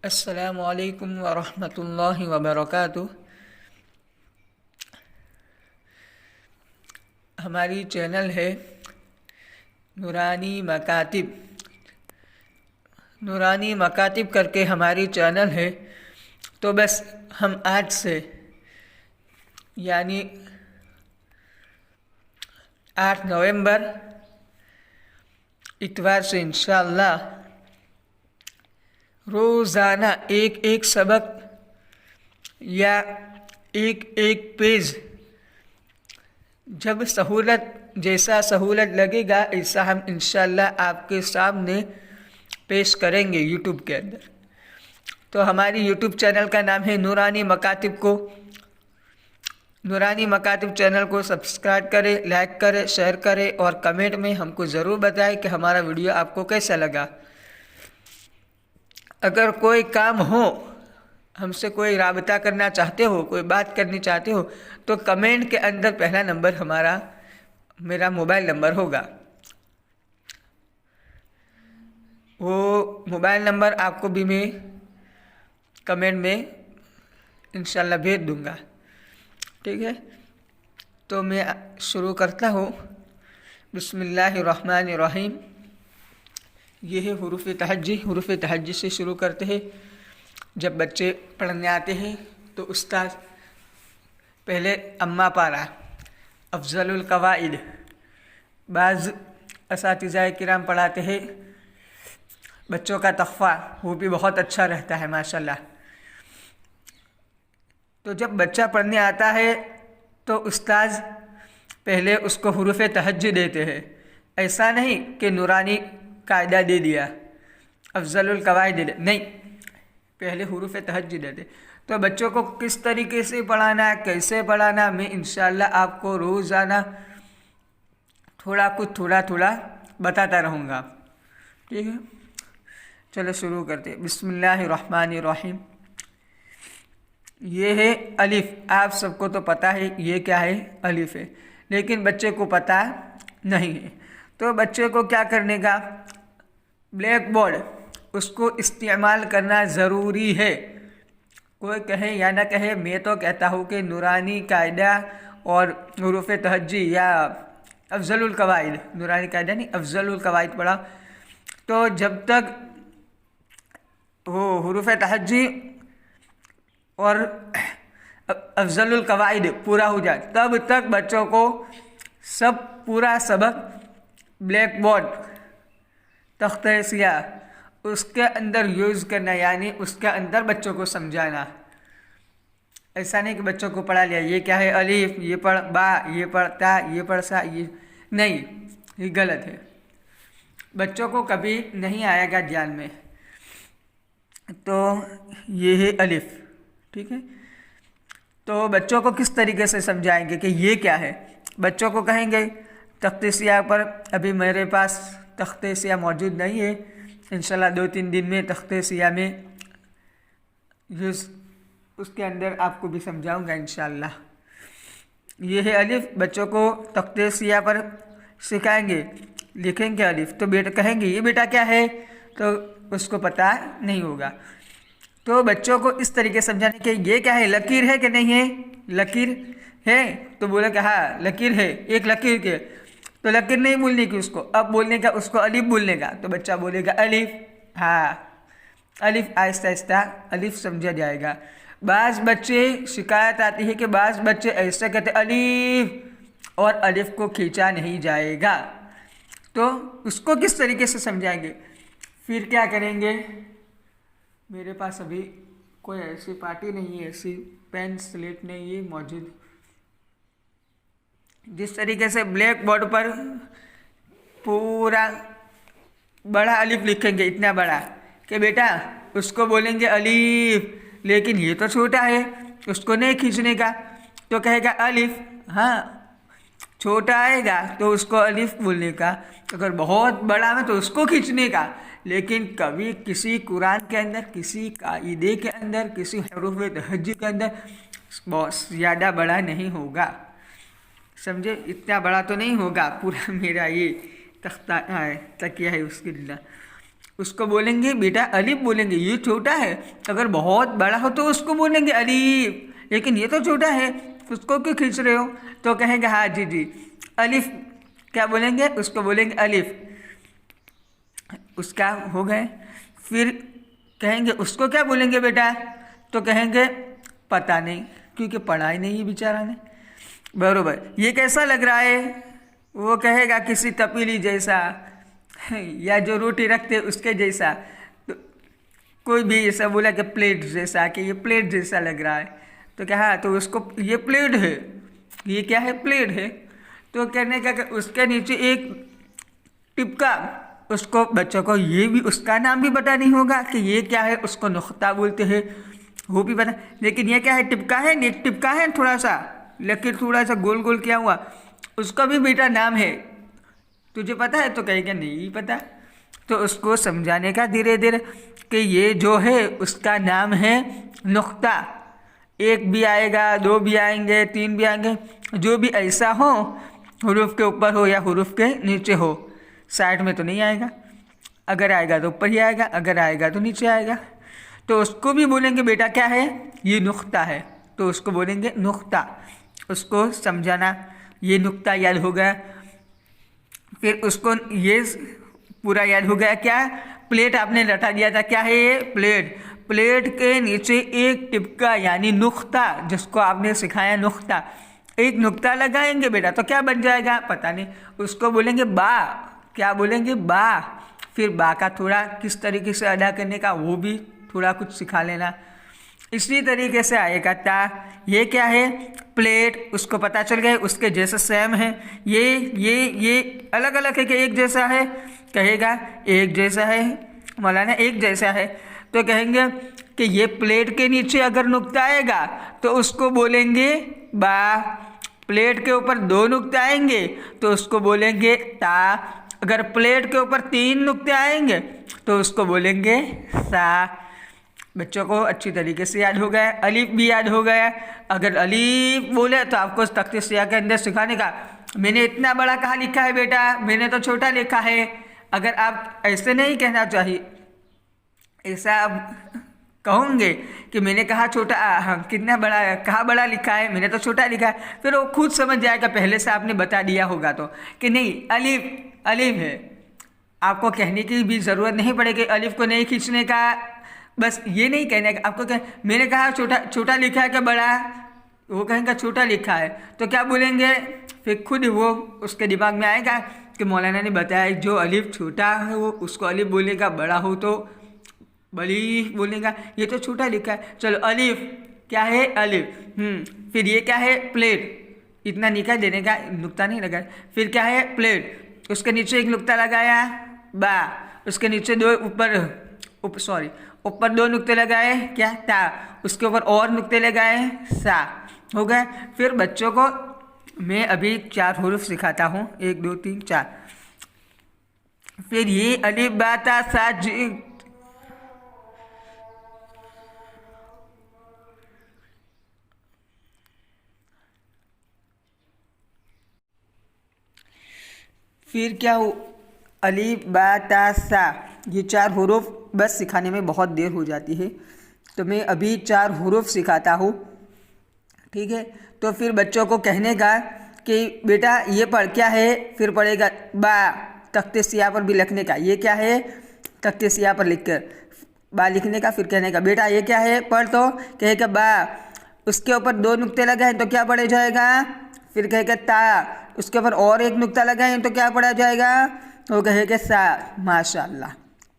अस्सलामु अलैकुम वरहमतुल्लाहि वबरकातुह। हमारी चैनल है नूरानी मकातिब। नूरानी मकातिब करके हमारी चैनल है। तो बस हम आज से यानी 8 नवंबर इतवार से इंशाअल्लाह रोज़ाना एक एक सबक या एक एक पेज, जब जैसा सहूलत लगेगा ऐसा हम इंशाअल्लाह आपके सामने पेश करेंगे यूट्यूब के अंदर। तो हमारी यूट्यूब चैनल का नाम है नूरानी मकातिब। नूरानी मकातिब चैनल को सब्सक्राइब करें, लाइक करें, शेयर करें और कमेंट में हमको ज़रूर बताएं कि हमारा वीडियो आपको कैसा लगा। अगर कोई काम हो, हमसे कोई राबता करना चाहते हो, कोई बात करनी चाहते हो, तो कमेंट के अंदर पहला नंबर मेरा मोबाइल नंबर होगा। वो मोबाइल नंबर आपको भी मैं कमेंट में इंशाल्लाह भेज दूंगा। ठीक है, तो मैं शुरू करता हूँ। बिस्मिल्लाहिर्रहमानिर्रहीम। ये है हुरूफ तहज्जी। हुरूफ तहज्जी से शुरू करते हैं। जब बच्चे पढ़ने आते हैं तो उस्ताद पहले अम्मा पारा, अफजलुल कवाइद, बाज़ असातिज़ा किराम पढ़ाते हैं। बच्चों का तहफ़ा वो भी बहुत अच्छा रहता है माशाल्लाह। तो जब बच्चा पढ़ने आता है तो उस्ताद पहले उसको हुरूफ तहज्जी देते हैं। ऐसा नहीं कि नूरानी कायदा दे दिया, अफजलुल कवाइद दे नहीं, पहले हुरूफ तहज्जी देते। तो बच्चों को किस तरीके से पढ़ाना है, कैसे पढ़ाना, मैं इंशाअल्लाह आपको रोज़ाना थोड़ा थोड़ा बताता रहूँगा। ठीक है, चलो शुरू करते हैं। बिस्मिल्लाहिर्रहमानिर्रहीम। ये है अलिफ। आप सबको तो पता है ये क्या है, अलिफ है, लेकिन बच्चे को पता नहीं है। तो बच्चे को क्या करने का, ब्लैक बोर्ड उसको इस्तेमाल करना ज़रूरी है। कोई कहे या ना कहे, मैं तो कहता हूँ कि नूरानी कायदा और हुरूफ तहज्जी या अफजलुल कवाइद, नूरानी कायदा नहीं अफजलुल कवाइद पढ़ा, तो जब तक वो हुरूफ तहज्जी और अफजलुल कवाइद पूरा हो जाए तब तक बच्चों को सब पूरा सबक ब्लैक बोर्ड, तख्ते सियाह उसके अंदर यूज़ करना, यानी उसके अंदर बच्चों को समझाना। ऐसा नहीं कि बच्चों को पढ़ा लिया, ये क्या है अलिफ, ये पढ़ बा, ये पढ़ ता, ये पढ़ सा, ये नहीं, ये गलत है। बच्चों को कभी नहीं आएगा ध्यान में। तो ये है अलिफ। ठीक है, तो बच्चों को किस तरीके से समझाएंगे कि ये क्या है। बच्चों को कहेंगे तख्ते सियाह पर, अभी मेरे पास तख्ते सियाह मौजूद नहीं है, इंशाल्लाह 2-3 दिन में तख्ते सियाह में यूज़ उसके अंदर आपको भी समझाऊंगा इंशाल्लाह। ये है अलिफ। बच्चों को तख्ते सियाह पर सिखाएंगे, लिखेंगे अलिफ, तो बेटा कहेंगे ये बेटा क्या है, तो उसको पता नहीं होगा। तो बच्चों को इस तरीके से समझाने के ये क्या है, लकीर है कि नहीं है, लकीर है, तो बोला कि हाँ लकीर है, एक लकीर के, तो लकीर नहीं बोलने की उसको, अब बोलने का उसको अलिफ बोलने का। तो बच्चा बोलेगा अलिफ, हाँ अलिफ, आहिस्ता आहिस्ता अलिफ समझा जाएगा। बाज़ बच्चे शिकायत आती है कि बाज़ बच्चे ऐसे कहते अलिफ और अलिफ को खींचा नहीं जाएगा। तो उसको किस तरीके से समझाएंगे, फिर क्या करेंगे। मेरे पास अभी कोई ऐसी पार्टी नहीं है, ऐसी पेन स्लेट नहीं है मौजूद। जिस तरीके से ब्लैक बोर्ड पर पूरा बड़ा अलिफ लिखेंगे, इतना बड़ा कि बेटा उसको बोलेंगे अलिफ, लेकिन ये तो छोटा है, उसको नहीं खींचने का, तो कहेगा अलिफ। हाँ छोटा आएगा तो उसको अलिफ बोलने का, अगर बहुत बड़ा है तो उसको खींचने का। लेकिन कभी किसी कुरान के अंदर, किसी कायदे के अंदर, किसी हुरूफ तहज्जी के अंदर बहुत ज़्यादा बड़ा नहीं होगा, समझे, इतना बड़ा तो नहीं होगा पूरा मेरा ये तख्ता है, तकिया है उसके लिए। उसको बोलेंगे बेटा अलीफ बोलेंगे, ये छोटा है। अगर बहुत बड़ा हो तो उसको बोलेंगे अलीफ, लेकिन ये तो छोटा है, उसको क्यों खींच रहे हो? तो कहेंगे हाँ जी जी अलीफ, क्या बोलेंगे? उसको बोलेंगे अलीफ। उसका हो गए। फिर कहेंगे उसको क्या बोलेंगे बेटा? तो कहेंगे पता नहीं, क्योंकि पढ़ा ही नहीं है बेचारा ने। बरोबर। ये कैसा लग रहा है? वो कहेगा किसी तपीली जैसा, या जो रोटी रखते उसके जैसा। तो कोई भी ऐसा बोला कि प्लेट जैसा, कि ये प्लेट जैसा लग रहा है। तो क्या हाँ, तो उसको ये प्लेट है, ये क्या है? प्लेट है। तो कहने का कि उसके नीचे एक टिपका, उसको बच्चों को ये भी उसका नाम भी पता नहीं होगा कि ये क्या है, उसको नुख्ता बोलते हैं, वो भी पता। लेकिन ये क्या है? टिपका है, एक टिपका है थोड़ा सा, लेकिन थोड़ा सा गोल गोल किया हुआ, उसका भी बेटा नाम है, तुझे पता है? तो कहेगा नहीं पता। तो उसको समझाने का धीरे धीरे कि ये जो है उसका नाम है नुख्ता। एक भी आएगा, दो भी आएंगे, तीन भी आएंगे, जो भी ऐसा हो, हुरूफ के ऊपर हो या हुरूफ के नीचे हो, साइड में तो नहीं आएगा। अगर आएगा तो ऊपर ही आएगा, अगर आएगा तो नीचे आएगा। तो उसको भी बोलेंगे बेटा क्या है? ये नुख्ता है। तो उसको बोलेंगे नुख्ता। उसको समझाना, ये नुख्ता याद हो गया। फिर उसको ये पूरा याद हो गया। क्या? प्लेट आपने रटा दिया था, क्या है ये? प्लेट। प्लेट के नीचे एक टिपका यानी नुख्ता, जिसको आपने सिखाया नुख्ता, एक नुक्ता लगाएंगे बेटा, तो क्या बन जाएगा? पता नहीं। उसको बोलेंगे बा। क्या बोलेंगे? बा। फिर बा का थोड़ा किस तरीके से अदा करने का, वो भी थोड़ा कुछ सिखा लेना। इसी तरीके से आएगा ता। ये क्या है? प्लेट। उसको पता चल गया उसके जैसा सेम है। ये अलग अलग है कि एक जैसा है? कहेगा एक जैसा है मौलाना, एक जैसा है। तो कहेंगे कि ये प्लेट के नीचे अगर नुक्ता आएगा तो उसको बोलेंगे बा। प्लेट के ऊपर दो नुक्ते आएंगे तो उसको बोलेंगे ता। अगर प्लेट के ऊपर तीन नुक्ते आएंगे तो उसको बोलेंगे सा। बच्चों को अच्छी तरीके से याद हो गया। अलीफ भी याद हो गया। अगर अलीफ बोले तो आपको तख्ते सियाह के अंदर सिखाने का, मैंने इतना बड़ा कहाँ लिखा है बेटा, मैंने तो छोटा लिखा है। अगर आप ऐसे नहीं कहना चाहिए, ऐसा आप कहोगे कि मैंने कहा छोटा, हाँ कितना बड़ा, कहाँ बड़ा लिखा है, मैंने तो छोटा लिखा है, फिर वो खुद समझ जाएगा, पहले से आपने बता दिया होगा तो कि नहीं अलीफ अलीफ है। आपको कहने की भी ज़रूरत नहीं पड़ेगी अलीफ को नहीं खींचने का। बस ये नहीं कहने का आपको, मैंने कहा छोटा छोटा लिखा है क्या बड़ा, वो कहेंगे छोटा लिखा है। तो क्या बोलेंगे? फिर खुद वो उसके दिमाग में आएगा कि मौलाना ने बताया जो अलीफ छोटा है वो उसको अलीफ बोलेगा, बड़ा हो तो बड़ी बोलेगा। ये तो छोटा लिखा है, चलो अलीफ क्या है? अलीफ। फिर ये क्या है? प्लेट। इतना निकाल देने का, नुक्ता नहीं लगाया। फिर क्या है? प्लेट। उसके नीचे एक नुक्ता लगाया बा। उसके नीचे दो ऊपर दो नुक्ते लगाए क्या? ता। उसके ऊपर और नुक्ते लगाए सा। हो गए। फिर बच्चों को मैं अभी 4 हुरूफ सिखाता हूँ, 1 2 3 4। फिर ये अलीफ बा ता सा जी। फिर क्या हो? अलीफ बा ता सा, ये 4 हुरूफ बस सिखाने में बहुत देर हो जाती है, तो मैं अभी 4 हुरूफ सिखाता हूँ, ठीक है। तो फिर बच्चों को कहने का कि बेटा ये पढ़, क्या है? फिर पढ़ेगा बा, तख्ते सियाह पर भी लिखने का। ये क्या है? तख्ते सियाह पर लिख कर बा लिखने का। फिर कहने का बेटा ये क्या है? पढ़। तो कहेगा बा। उसके ऊपर 2 नुक्ते लगाए तो क्या पढ़ा जाएगा? फिर कहेगा ता। उसके ऊपर और एक नुक्ता लगाए तो क्या पढ़ा जाएगा? वो कहेगा सा। माशाअल्लाह,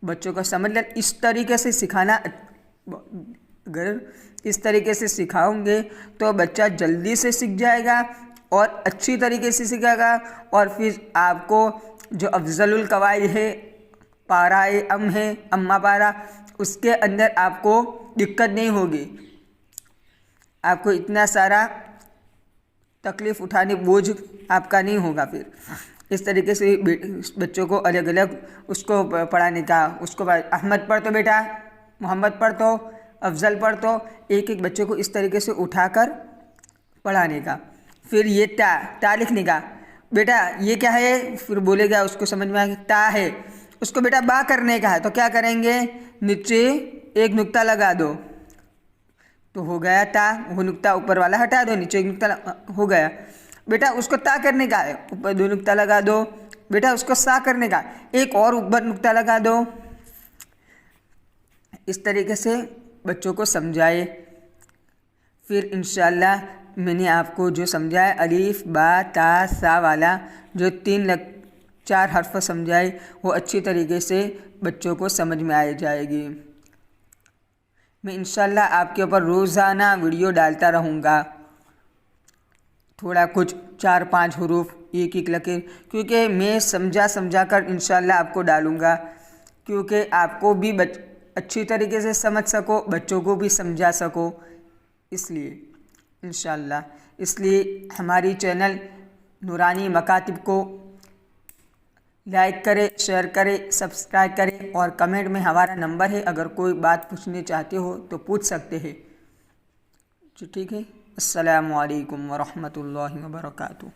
बच्चों को समझ लें। इस तरीके से सिखाना, अगर इस तरीके से सिखाओगे तो बच्चा जल्दी से सीख जाएगा और अच्छी तरीके से सीखेगा। और फिर आपको जो अफजलुल कवाइद है, पारा अम है, अम्मा पारा, उसके अंदर आपको दिक्कत नहीं होगी। आपको इतना सारा तकलीफ़ उठाने बोझ आपका नहीं होगा। फिर इस तरीके से बच्चों को अलग अलग उसको पढ़ाने का। उसको अहमद पढ़ तो बेटा, मोहम्मद पढ़ तो, अफजल पढ़ तो, एक एक बच्चे को इस तरीके से उठाकर पढ़ाने का। फिर ये ता लिखने का। बेटा ये क्या है? फिर बोलेगा, उसको समझ में आएगा ता है। उसको बेटा बा करने का है तो क्या करेंगे, नीचे एक नुक्ता लगा दो तो हो गया ता, वो नुक्ता ऊपर वाला हटा दो, नीचे एक नुक्ता हो गया। बेटा उसको ता करने का है, ऊपर दो नुक्ता लगा दो। बेटा उसको सा करने का एक और ऊपर नुक्ता लगा दो। इस तरीके से बच्चों को समझाए। फिर इंशाल्लाह मैंने आपको जो समझाया अलीफ बा ता सा वाला जो 4 हर्फ समझाए वो अच्छी तरीके से बच्चों को समझ में आ जाएगी। मैं इंशाल्लाह आपके ऊपर रोज़ाना वीडियो डालता रहूँगा, थोड़ा कुछ 4-5 हुरूफ एक एक लकीर, क्योंकि मैं समझा कर इंशाल्लाह आपको डालूँगा, क्योंकि आपको भी अच्छी तरीके से समझ सको, बच्चों को भी समझा सको, इसलिए इंशाल्लाह। इसलिए हमारी चैनल नूरानी मकातिब को लाइक करें, शेयर करें, सब्सक्राइब करें और कमेंट में हमारा नंबर है, अगर कोई बात पूछने चाहते हो तो पूछ सकते हैं। ठीक है। अस्सलामु अलैकुम वरहमतुल्लाहि वबरकातुहू।